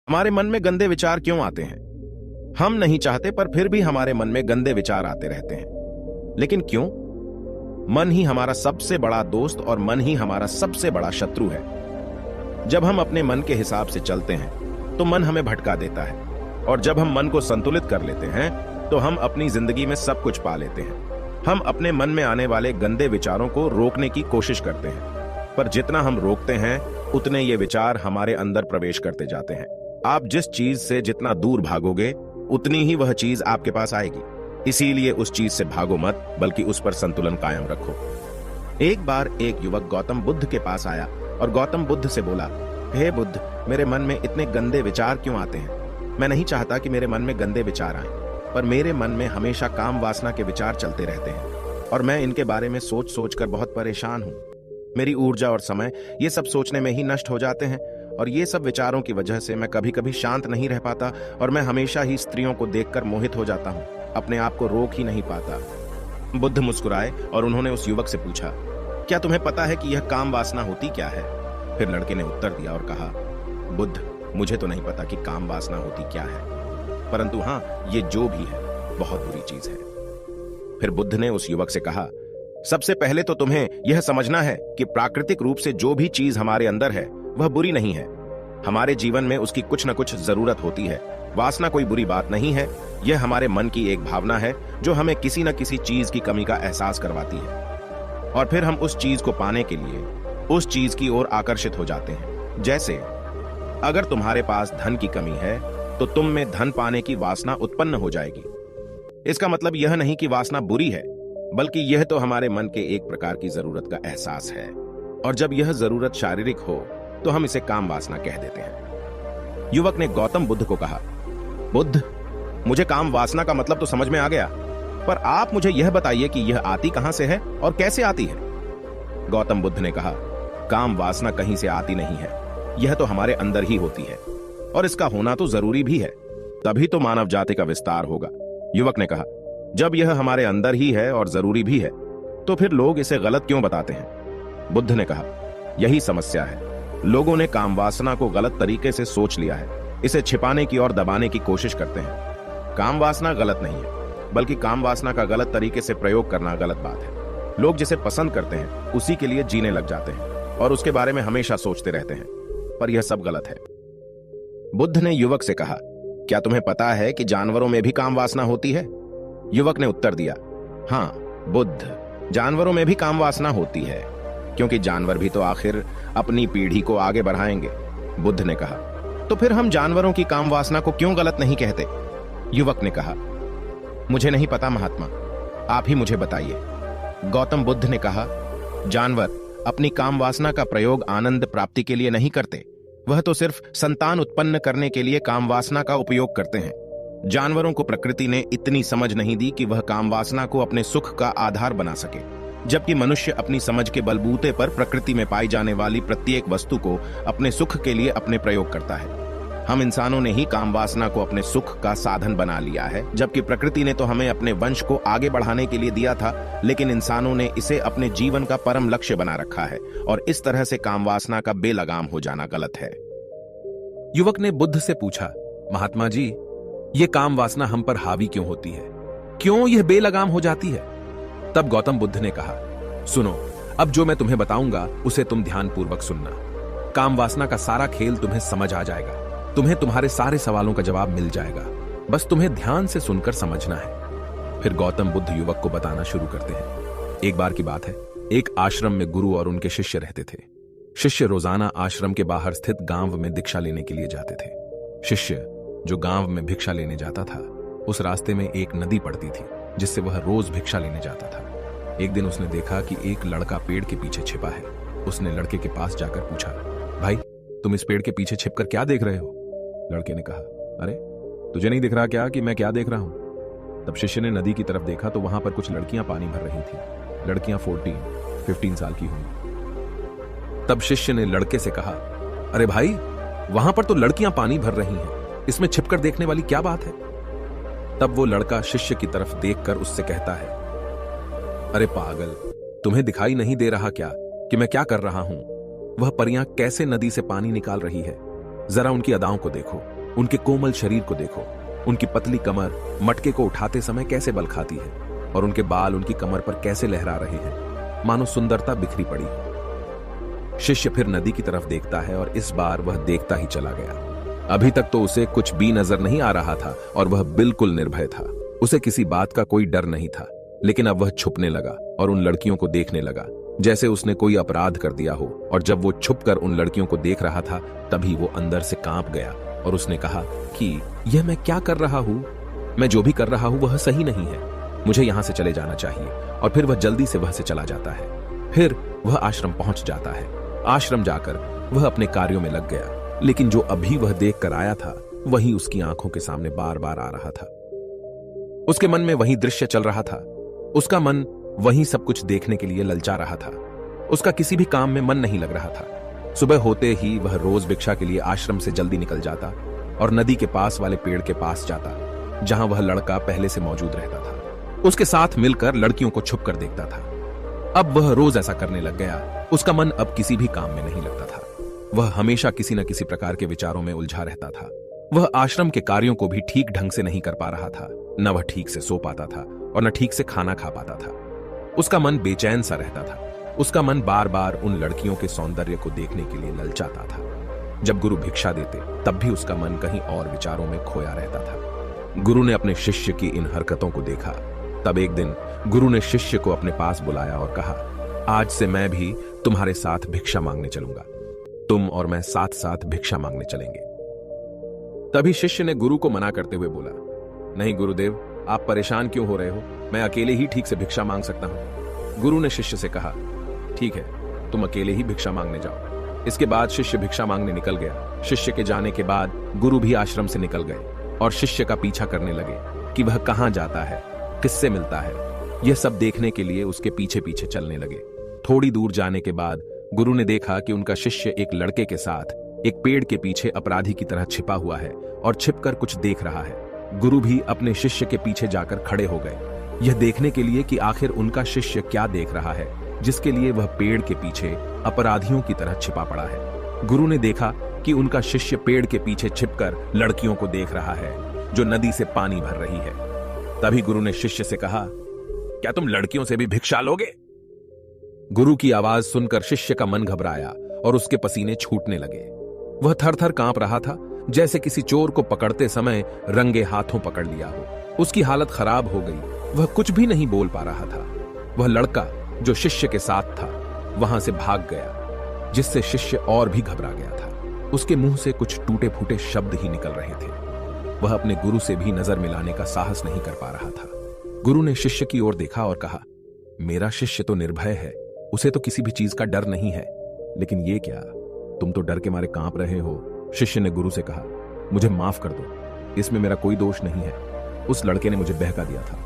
हमारे मन में गंदे विचार क्यों आते हैं? हम नहीं चाहते पर फिर भी हमारे मन में गंदे विचार आते रहते हैं। लेकिन क्यों? मन ही हमारा सबसे बड़ा दोस्त और मन ही हमारा सबसे बड़ा शत्रु है। जब हम अपने मन के हिसाब से चलते हैं तो मन हमें भटका देता है, और जब हम मन को संतुलित कर लेते हैं तो हम अपनी जिंदगी में सब कुछ पा लेते हैं। हम अपने मन में आने वाले गंदे विचारों को रोकने की कोशिश करते हैं, पर जितना हम रोकते हैं उतने ये विचार हमारे अंदर प्रवेश करते जाते हैं। आप जिस चीज से जितना दूर भागोगे उतनी ही वह चीज आपके पास आएगी। इसीलिए उस चीज से भागो मत, बल्कि उस पर संतुलन कायम रखो। एक बार एक युवक गौतम बुद्ध के पास आया और गौतम बुद्ध से बोला, हे बुद्ध, मेरे मन में इतने गंदे विचार क्यों आते हैं? मैं नहीं चाहता कि मेरे मन में गंदे विचार आएं, पर मेरे मन में हमेशा काम वासना के विचार चलते रहते हैं और मैं इनके बारे में सोच सोच कर बहुत परेशान हूं। मेरी ऊर्जा और समय ये सब सोचने में ही नष्ट हो जाते हैं, और ये सब विचारों की वजह से मैं कभी कभी शांत नहीं रह पाता और मैं हमेशा ही स्त्रियों को देखकर मोहित हो जाता हूँ, अपने आप को रोक ही नहीं पाता। बुद्ध मुस्कुराए और उन्होंने उस युवक से पूछा, क्या तुम्हें पता है कि यह काम वासना होती क्या है? फिर लड़के ने उत्तर दिया और कहा, बुद्ध, मुझे तो नहीं पता कि काम वासना होती क्या है, परंतु हाँ, ये जो भी है बहुत बुरी चीज है। फिर बुद्ध ने उस युवक से कहा, सबसे पहले तो तुम्हें यह समझना है कि प्राकृतिक रूप से जो भी चीज हमारे अंदर है वह बुरी नहीं है। हमारे जीवन में उसकी कुछ न कुछ जरूरत होती है। वासना कोई बुरी बात नहीं है, यह हमारे मन की एक भावना है जो हमें किसी न किसी चीज की कमी का एहसास करवाती है, और फिर हम उस चीज को पाने के लिए उस चीज की ओर आकर्षित हो जाते हैं। जैसे अगर तुम्हारे पास धन की कमी है तो तुम में धन पाने की वासना उत्पन्न हो जाएगी। इसका मतलब यह नहीं कि वासना बुरी है, बल्कि यह तो हमारे मन के एक प्रकार की जरूरत का एहसास है, और जब यह जरूरत शारीरिक हो तो हम इसे काम वासना कह देते हैं। युवक ने गौतम बुद्ध को कहा, बुद्ध, मुझे काम वासना का मतलब तो समझ में आ गया, पर आप मुझे यह बताइए कि यह आती कहां से है और कैसे आती है? गौतम बुद्ध ने कहा, काम वासना कहीं से आती नहीं है, यह तो हमारे अंदर ही होती है, और इसका होना तो जरूरी भी है, तभी तो मानव जाति का विस्तार होगा। युवक ने कहा, जब यह हमारे अंदर ही है और जरूरी भी है तो फिर लोग इसे गलत क्यों बताते हैं? बुद्ध ने कहा, यही समस्या है। लोगों ने काम वासना को गलत तरीके से सोच लिया है, इसे छिपाने की और दबाने की कोशिश करते हैं। काम वासना गलत नहीं है, बल्कि काम वासना का गलत तरीके से प्रयोग करना गलत बात है। लोग जिसे पसंद करते हैं उसी के लिए जीने लग जाते हैं और उसके बारे में हमेशा सोचते रहते हैं, पर यह सब गलत है। बुद्ध ने युवक से कहा, क्या तुम्हें पता है कि जानवरों में भी काम वासना होती है? युवक ने उत्तर दिया, हाँ बुद्ध, जानवरों में भी काम वासना होती है, क्योंकि जानवर भी तो आखिर अपनी पीढ़ी को आगे बढ़ाएंगे। बुद्ध ने कहा, तो फिर हम जानवरों की काम वासना को क्यों गलत नहीं कहते? युवक ने कहा, मुझे नहीं पता महात्मा, आप ही मुझे बताइए। गौतम बुद्ध ने कहा, जानवर अपनी काम वासना का प्रयोग आनंद प्राप्ति के लिए नहीं करते, वह तो सिर्फ संतान उत्पन्न करने के लिए काम वासना का उपयोग करते हैं। जानवरों को प्रकृति ने इतनी समझ नहीं दी कि वह काम वासना को अपने सुख का आधार बना सके, जबकि मनुष्य अपनी समझ के बलबूते पर प्रकृति में पाई जाने वाली प्रत्येक वस्तु को अपने सुख के लिए अपने प्रयोग करता है। हम इंसानों ने ही काम वासना को अपने सुख का साधन बना लिया है, जबकि प्रकृति ने तो हमें अपने वंश को आगे बढ़ाने के लिए दिया था, लेकिन इंसानों ने इसे अपने जीवन का परम लक्ष्य बना रखा है, और इस तरह से काम वासना का बेलगाम हो जाना गलत है। युवक ने बुद्ध से पूछा, महात्मा जी, ये काम वासना हम पर हावी क्यों होती है? क्यों यह बेलगाम हो जाती है? तब गौतम बुद्ध ने कहा, सुनो, अब जो मैं तुम्हें बताऊंगा उसे तुम ध्यानपूर्वक सुनना। काम वासना का सारा खेल तुम्हें समझ आ जाएगा, तुम्हें तुम्हारे सारे सवालों का जवाब मिल जाएगा, बस तुम्हें ध्यान से सुनकर समझना है। फिर गौतम बुद्ध युवक को बताना शुरू करते हैं। एक बार की बात है, एक आश्रम में गुरु और उनके शिष्य रहते थे। शिष्य रोजाना आश्रम के बाहर स्थित गांव में भिक्षा लेने के लिए जाते थे। शिष्य जो गांव में भिक्षा लेने जाता था, उस रास्ते में एक नदी पड़ती थी जिससे वह रोज भिक्षा लेने जाता था। एक दिन उसने देखा कि एक लड़का पेड़ के पीछे छिपा है। उसने लड़के के पास जाकर पूछा, भाई, तुम इस पेड़ के पीछे छिपकर क्या देख रहे हो? लड़के ने कहा, अरे तुझे नहीं दिख रहा क्या कि मैं क्या देख रहा हूं? तब शिष्य ने नदी की तरफ देखा तो वहां पर कुछ लड़कियां पानी भर रही थी। लड़कियां 14-15 साल की होंगी। तब शिष्य ने लड़के से कहा, अरे भाई, वहां पर तो लड़कियां पानी भर रही हैं, इसमें छिपकर देखने वाली क्या बात है? तब वो लड़का शिष्य की तरफ देखकर उससे कहता है, अरे पागल, तुम्हें दिखाई नहीं दे रहा क्या कि मैं क्या कर रहा हूं? वह परियां कैसे नदी से पानी निकाल रही है, जरा उनकी अदाओं को देखो। उनके कोमल शरीर को देखो, उनकी पतली कमर मटके को उठाते समय कैसे बल खाती है और उनके बाल उनकी कमर पर कैसे लहरा रहे हैं, मानो सुंदरता बिखरी पड़ी हो। शिष्य फिर नदी की तरफ देखता है और इस बार वह देखता ही चला गया। अभी तक तो उसे कुछ भी नजर नहीं आ रहा था और वह बिल्कुल निर्भय था। उसे किसी बात का कोई डर नहीं था, लेकिन अब वह छुपने लगा और उन लड़कियों को देखने लगा जैसे उसने कोई अपराध कर दिया हो। और जब वो छुपकर उन लड़कियों को देख रहा था तभी वो अंदर से कांप गया और उसने कहा कि यह मैं क्या कर रहा हूं? मैं जो भी कर रहा हूं वह सही नहीं है, मुझे यहां से चले जाना चाहिए। और फिर वह जल्दी से वह से चला जाता है। फिर वह आश्रम पहुंच जाता है। आश्रम जाकर वह अपने कार्यों में लग गया, लेकिन जो अभी वह देख कर आया था वही उसकी आंखों के सामने बार बार आ रहा था। उसके मन में वही दृश्य चल रहा था। उसका मन वही सब कुछ देखने के लिए ललचा रहा था। उसका किसी भी काम में मन नहीं लग रहा था। सुबह होते ही वह रोज भिक्षा के लिए आश्रम से जल्दी निकल जाता और नदी के पास वाले पेड़ के पास जाता, जहां वह लड़का पहले से मौजूद रहता था। उसके साथ मिलकर लड़कियों को छुप कर देखता था। अब वह रोज ऐसा करने लग गया। उसका मन अब किसी भी काम में नहीं लगता था। वह हमेशा किसी न किसी प्रकार के विचारों में उलझा रहता था। वह आश्रम के कार्यों को भी ठीक ढंग से नहीं कर पा रहा था। न वह ठीक से सो पाता था और न ठीक से खाना खा पाता था। उसका मन बेचैन सा रहता था। उसका मन बार बार उन लड़कियों के सौंदर्य को देखने के लिए ललचाता था। जब गुरु भिक्षा देते तब भी उसका मन कहीं और विचारों में खोया रहता था। गुरु ने अपने शिष्य की इन हरकतों को देखा। तब एक दिन गुरु ने शिष्य को अपने पास बुलाया और कहा, आज से मैं भी तुम्हारे साथ भिक्षा मांगने चलूंगा। तुम और मैं साथ साथ भिक्षा मांगने चलेंगे। तभी शिष्य ने गुरु को मना करते हुए बोला, नहीं गुरुदेव, आप परेशान क्यों हो रहे हो? मैं अकेले ही ठीक से भिक्षा मांग सकता हूं। गुरु ने शिष्य से कहा, ठीक है, तुम अकेले ही भिक्षा मांगने जाओ। इसके बाद शिष्य भिक्षा मांगने निकल गया। शिष्य के जाने के बाद गुरु भी आश्रम से निकल गए और शिष्य का पीछा करने लगे कि वह कहां जाता है, किससे मिलता है। यह सब देखने के लिए उसके पीछे पीछे चलने लगे। थोड़ी दूर जाने के बाद गुरु ने देखा कि उनका शिष्य एक लड़के के साथ एक पेड़ के पीछे अपराधी की तरह छिपा हुआ है और छिपकर कुछ देख रहा है। गुरु भी अपने शिष्य के पीछे जाकर खड़े हो गए, यह देखने के लिए कि आखिर उनका शिष्य क्या देख रहा है जिसके लिए वह पेड़ के पीछे अपराधियों की तरह छिपा पड़ा है। गुरु ने देखा कि उनका शिष्य पेड़ के पीछे छिपकर लड़कियों को देख रहा है जो नदी से पानी भर रही है। तभी गुरु ने शिष्य से कहा, क्या तुम लड़कियों से भी भिक्षा लोगे? गुरु की आवाज सुनकर शिष्य का मन घबराया और उसके पसीने छूटने लगे। वह थर-थर कांप रहा था, जैसे किसी चोर को पकड़ते समय रंगे हाथों पकड़ लिया हो। उसकी हालत खराब हो गई। वह कुछ भी नहीं बोल पा रहा था। वह लड़का जो शिष्य के साथ था वहां से भाग गया, जिससे शिष्य और भी घबरा गया था। उसके मुंह से कुछ टूटे फूटे शब्द ही निकल रहे थे। वह अपने गुरु से भी नजर मिलाने का साहस नहीं कर पा रहा था। गुरु ने शिष्य की ओर देखा और कहा, मेरा शिष्य तो निर्भय है, उसे तो किसी भी चीज का डर नहीं है, लेकिन ये क्या, तुम तो डर के मारे कांप रहे हो। शिष्य ने गुरु से कहा, मुझे माफ कर दो, इसमें मेरा कोई दोष नहीं है। उस लड़के ने मुझे बहका दिया था,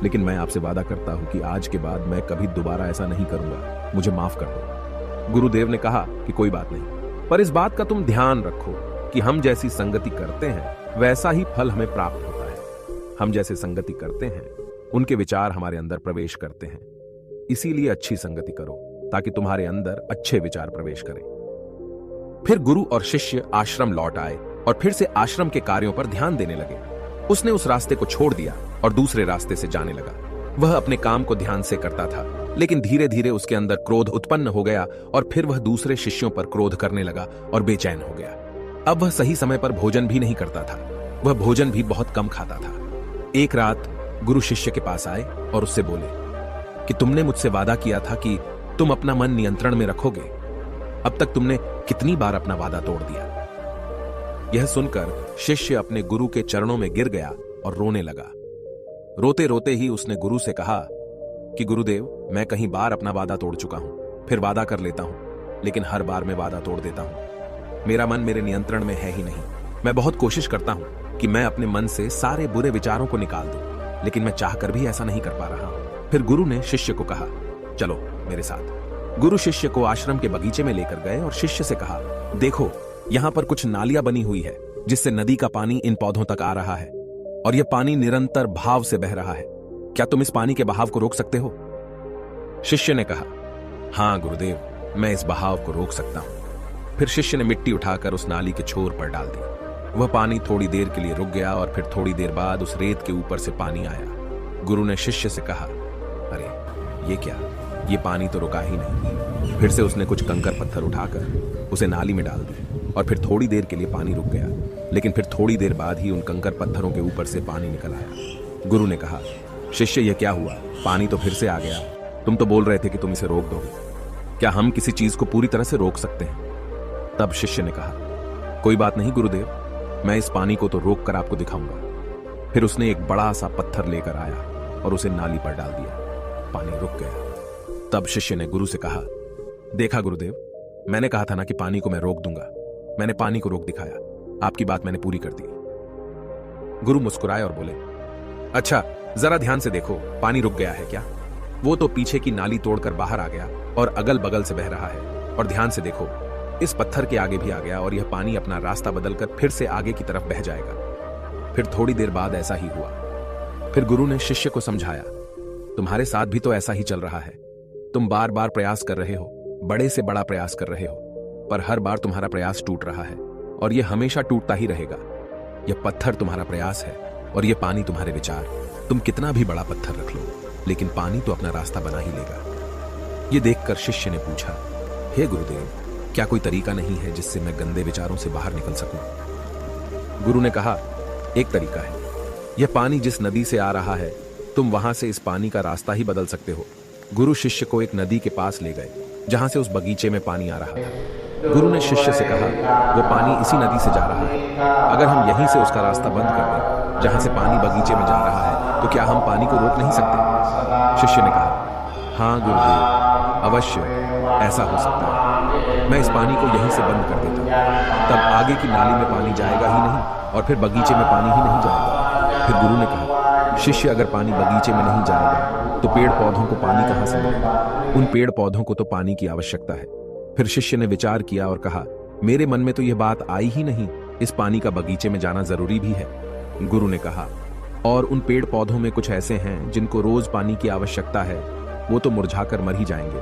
लेकिन मैं आपसे वादा करता हूं कि आज के बाद मैं कभी दोबारा ऐसा नहीं करूंगा। मुझे माफ कर दो। गुरुदेव ने कहा कि कोई बात नहीं, पर इस बात का तुम ध्यान रखो कि हम जैसी संगति करते हैं वैसा ही फल हमें प्राप्त होता है। हम जैसे संगति करते हैं उनके विचार हमारे अंदर प्रवेश करते हैं। इसीलिए अच्छी संगति करो ताकि तुम्हारे अंदर अच्छे विचार प्रवेश करें। फिर गुरु और शिष्य आश्रम लौट आए और फिर से आश्रम के कार्यों पर ध्यान देने लगे। उसने उस रास्ते को छोड़ दिया और दूसरे रास्ते से जाने लगा। वह अपने काम को ध्यान से करता था, लेकिन धीरे धीरे उसके अंदर क्रोध उत्पन्न हो गया और फिर वह दूसरे शिष्यों पर क्रोध करने लगा और बेचैन हो गया। अब वह सही समय पर भोजन भी नहीं करता था। वह भोजन भी बहुत कम खाता था। एक रात गुरु शिष्य के पास आए और उससे बोले कि तुमने मुझसे वादा किया था कि तुम अपना मन नियंत्रण में रखोगे। अब तक तुमने कितनी बार अपना वादा तोड़ दिया? यह सुनकर शिष्य अपने गुरु के चरणों में गिर गया और रोने लगा। रोते रोते ही उसने गुरु से कहा कि गुरुदेव, मैं कई बार अपना वादा तोड़ चुका हूं, फिर वादा कर लेता हूं, लेकिन हर बार मैं वादा तोड़ देता हूं। मेरा मन मेरे नियंत्रण में है ही नहीं। मैं बहुत कोशिश करता हूं कि मैं अपने मन से सारे बुरे विचारों को निकाल दूं, लेकिन मैं चाहकर भी ऐसा नहीं कर पा रहा हूं। फिर गुरु ने शिष्य को कहा, चलो मेरे साथ। गुरु शिष्य को आश्रम के बगीचे में लेकर गए और शिष्य से कहा, देखो यहां पर कुछ नालियां बनी हुई है जिससे नदी का पानी इन पौधों तक आ रहा है और यह पानी निरंतर भाव से बह रहा है। क्या तुम इस पानी के बहाव को रोक सकते हो? शिष्य ने कहा, हां गुरुदेव, मैं इस बहाव को रोक सकता हूं। फिर शिष्य ने मिट्टी उठाकर उस नाली के छोर पर डाल दी। वह पानी थोड़ी देर के लिए रुक गया और फिर थोड़ी देर बाद उस रेत के ऊपर से पानी आया। गुरु ने शिष्य से कहा, अरे ये क्या, ये पानी तो रुका ही नहीं। फिर से उसने कुछ कंकर पत्थर उठाकर उसे नाली में डाल दिए और फिर थोड़ी देर के लिए पानी रुक गया, लेकिन फिर थोड़ी देर बाद ही उन कंकर पत्थरों के ऊपर से पानी निकल आया। गुरु ने कहा, शिष्य यह क्या हुआ, पानी तो फिर से आ गया। तुम तो बोल रहे थे कि तुम इसे रोक दोगे। क्या हम किसी चीज को पूरी तरह से रोक सकते हैं? तब शिष्य ने कहा, कोई बात नहीं गुरुदेव, मैं इस पानी को तो रोक कर आपको दिखाऊंगा। फिर उसने एक बड़ा सा पत्थर लेकर आया और उसे नाली पर डाल दिया। पानी रुक गया। तब शिष्य ने गुरु से कहा, देखा गुरुदेव, मैंने कहा था ना कि पानी को मैं रोक दूंगा। मैंने पानी को रोक दिखाया, आपकी बात मैंने पूरी कर दी। गुरु मुस्कुराए और बोले, अच्छा जरा ध्यान से देखो, पानी रुक गया है क्या? वो तो पीछे की नाली तोड़कर बाहर आ गया और अगल बगल से बह रहा है। और ध्यान से देखो, इस पत्थर के आगे भी आ गया और यह पानी अपना रास्ता बदलकर फिर से आगे की तरफ बह जाएगा। फिर थोड़ी देर बाद ऐसा ही हुआ। फिर गुरु ने शिष्य को समझाया, तुम्हारे साथ भी तो ऐसा ही चल रहा है। तुम बार बार प्रयास कर रहे हो, बड़े से बड़ा प्रयास कर रहे हो, पर हर बार तुम्हारा प्रयास टूट रहा है और यह हमेशा टूटता ही रहेगा। यह पत्थर तुम्हारा प्रयास है और यह पानी तुम्हारे विचार। तुम कितना भी बड़ा पत्थर रख लो, लेकिन पानी तो अपना रास्ता बना ही लेगा। यह देखकर शिष्य ने पूछा, हे गुरुदेव, क्या कोई तरीका नहीं है जिससे मैं गंदे विचारों से बाहर निकल सकूं? गुरु ने कहा, एक तरीका है। यह पानी जिस नदी से आ रहा है, तुम वहां से इस पानी का रास्ता ही बदल सकते हो। गुरु शिष्य को एक नदी के पास ले गए जहां से उस बगीचे में पानी आ रहा था। गुरु ने शिष्य से कहा, वो पानी इसी नदी से जा रहा है। अगर हम यहीं से उसका रास्ता बंद कर दें जहां से पानी बगीचे में जा रहा है, तो क्या हम पानी को रोक नहीं सकते? शिष्य ने कहा, हाँ गुरुदेव, अवश्य ऐसा हो सकता है। मैं इस पानी को यहीं से बंद कर देता हूं, तब आगे की नाली में पानी जाएगा ही नहीं और फिर बगीचे में पानी ही नहीं जाएगा। फिर गुरु ने कहा, शिष्य अगर पानी बगीचे में नहीं जाएगा तो पेड़ पौधों को पानी कहां से मिलेगा? उन पेड़ पौधों को तो पानी की आवश्यकता है। फिर शिष्य ने विचार किया और कहा, मेरे मन में तो यह बात आई ही नहीं, इस पानी का बगीचे में जाना जरूरी भी है। गुरु ने कहा, और उन पेड़ पौधों में कुछ ऐसे हैं जिनको रोज पानी की आवश्यकता है, वो तो मुरझाकर मर ही जाएंगे।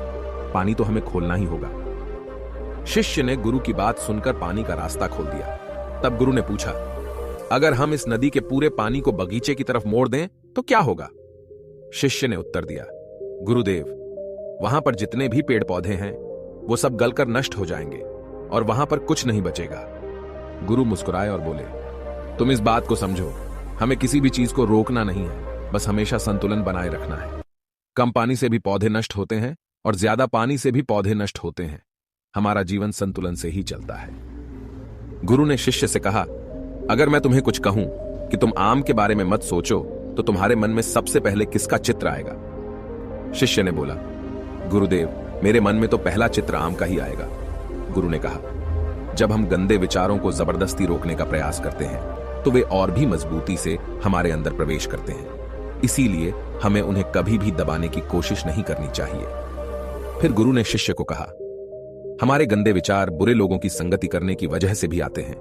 पानी तो हमें खोलना ही होगा। शिष्य ने गुरु की बात सुनकर पानी का रास्ता खोल दिया। तब गुरु ने पूछा, अगर हम इस नदी के पूरे पानी को बगीचे की तरफ मोड़ दें तो क्या होगा? शिष्य ने उत्तर दिया, गुरुदेव, वहां पर जितने भी पेड़ पौधे हैं वो सब गलकर नष्ट हो जाएंगे और वहां पर कुछ नहीं बचेगा। गुरु मुस्कुराए और बोले, तुम इस बात को समझो, हमें किसी भी चीज को रोकना नहीं है, बस हमेशा संतुलन बनाए रखना है। कम पानी से भी पौधे नष्ट होते हैं और ज्यादा पानी से भी पौधे नष्ट होते हैं। हमारा जीवन संतुलन से ही चलता है। गुरु ने शिष्य से कहा, अगर मैं तुम्हें कुछ कहूं कि तुम आम के बारे में मत सोचो, तो तुम्हारे मन में सबसे पहले किसका चित्र आएगा? शिष्य ने बोला, गुरुदेव, मेरे मन में तो पहला चित्र आम का ही आएगा। गुरु ने कहा, जब हम गंदे विचारों को जबरदस्ती रोकने का प्रयास करते हैं तो वे और भी मजबूती से हमारे अंदर प्रवेश करते हैं। इसीलिए हमें उन्हें कभी भी दबाने की कोशिश नहीं करनी चाहिए। फिर गुरु ने शिष्य को कहा, हमारे गंदे विचार बुरे लोगों की संगति करने की वजह से भी आते हैं।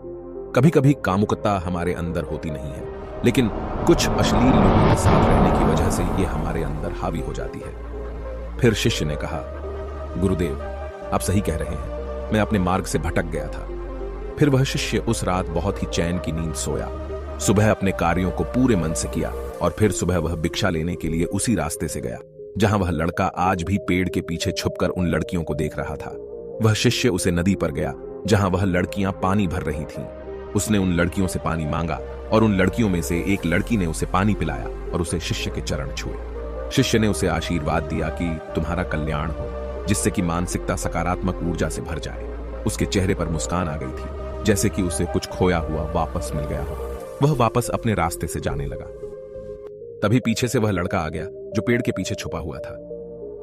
कभी कभी कामुकता हमारे अंदर होती नहीं है, लेकिन कुछ अश्लील लोगों के साथ रहने की वजह से ये हमारे अंदर हावी हो जाती है। फिर शिष्य ने कहा, गुरुदेव, आप सही कह रहे हैं, मैं अपने मार्ग से भटक गया था। फिर वह शिष्य उस रात बहुत ही चैन की नींद सोया। सुबह अपने कार्यों को पूरे मन से किया और फिर सुबह वह भिक्षा लेने के लिए उसी रास्ते से गया जहां वह लड़का आज भी पेड़ के पीछे छुपकर उन लड़कियों को देख रहा था। वह शिष्य उसे नदी पर गया जहां वह लड़कियां पानी भर रही थीं। उसने उन लड़कियों से पानी मांगा और उन लड़कियों में से एक लड़की ने उसे पानी पिलाया और उसे शिष्य के चरण छुए। शिष्य ने उसे आशीर्वाद दिया कि तुम्हारा कल्याण हो, जिससे कि मानसिकता सकारात्मक ऊर्जा से भर जाए। उसके चेहरे पर मुस्कान आ गई थी, जैसे कि उसे कुछ खोया हुआ वापस मिल गया हो। वह वापस अपने रास्ते से जाने लगा। तभी पीछे से वह लड़का आ गया जो पेड़ के पीछे छुपा हुआ था।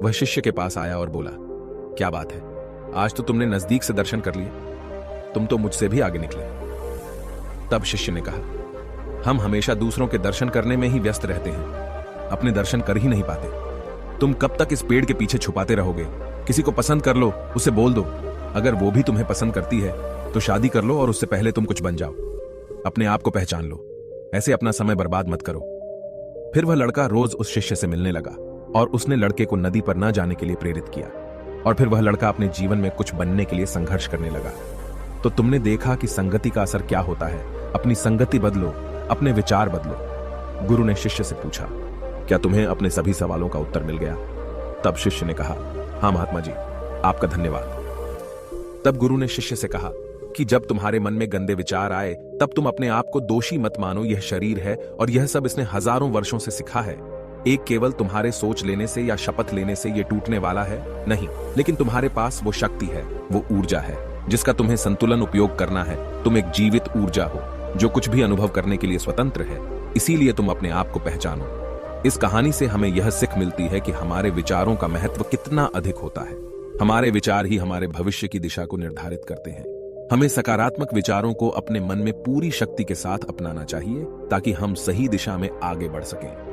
वह शिष्य के पास आया और बोला, क्या बात है, आज तो तुमने नजदीक से दर्शन कर लिए, तुम तो मुझसे भी आगे निकले। तब शिष्य ने कहा, हम हमेशा दूसरों के दर्शन करने में ही व्यस्त रहते हैं, अपने दर्शन कर ही नहीं पाते। तुम कब तक इस पेड़ के पीछे छुपाते रहोगे? किसी को पसंद कर लो, उसे बोल दो। अगर वो भी तुम्हें पसंद करती है तो शादी कर लो और उससे पहले तुम कुछ बन जाओ। अपने आप को पहचान लो, ऐसे अपना समय बर्बाद मत करो। फिर वह लड़का रोज उस शिष्य से मिलने लगा और उसने लड़के को नदी पर न जाने के लिए प्रेरित किया। और फिर वह लड़का अपने जीवन में कुछ बनने के लिए संघर्ष करने लगा। तो तुमने देखा कि संगति का असर क्या होता है। अपनी संगति बदलो, अपने विचार बदलो। गुरु ने शिष्य से पूछा, क्या तुम्हें अपने सभी सवालों का उत्तर मिल गया? तब शिष्य ने कहा, हाँ महात्मा जी, आपका धन्यवाद। तब गुरु ने शिष्य से कहा कि जब तुम्हारे मन में गंदे विचार आए तब तुम अपने आप को दोषी मत मानो। यह शरीर है और यह सब इसने हजारों वर्षों से सिखा है। एक केवल तुम्हारे सोच लेने से या शपथ लेने से यह टूटने वाला है नहीं, लेकिन तुम्हारे पास वो शक्ति है, वो ऊर्जा है जिसका तुम्हें संतुलन उपयोग करना है। तुम एक जीवित ऊर्जा हो जो कुछ भी अनुभव करने के लिए स्वतंत्र है। इसीलिए तुम अपने आप को पहचानो। इस कहानी से हमें यह सीख मिलती है कि हमारे विचारों का महत्व कितना अधिक होता है। हमारे विचार ही हमारे भविष्य की दिशा को निर्धारित करते हैं। हमें सकारात्मक विचारों को अपने मन में पूरी शक्ति के साथ अपनाना चाहिए ताकि हम सही दिशा में आगे बढ़ सकें।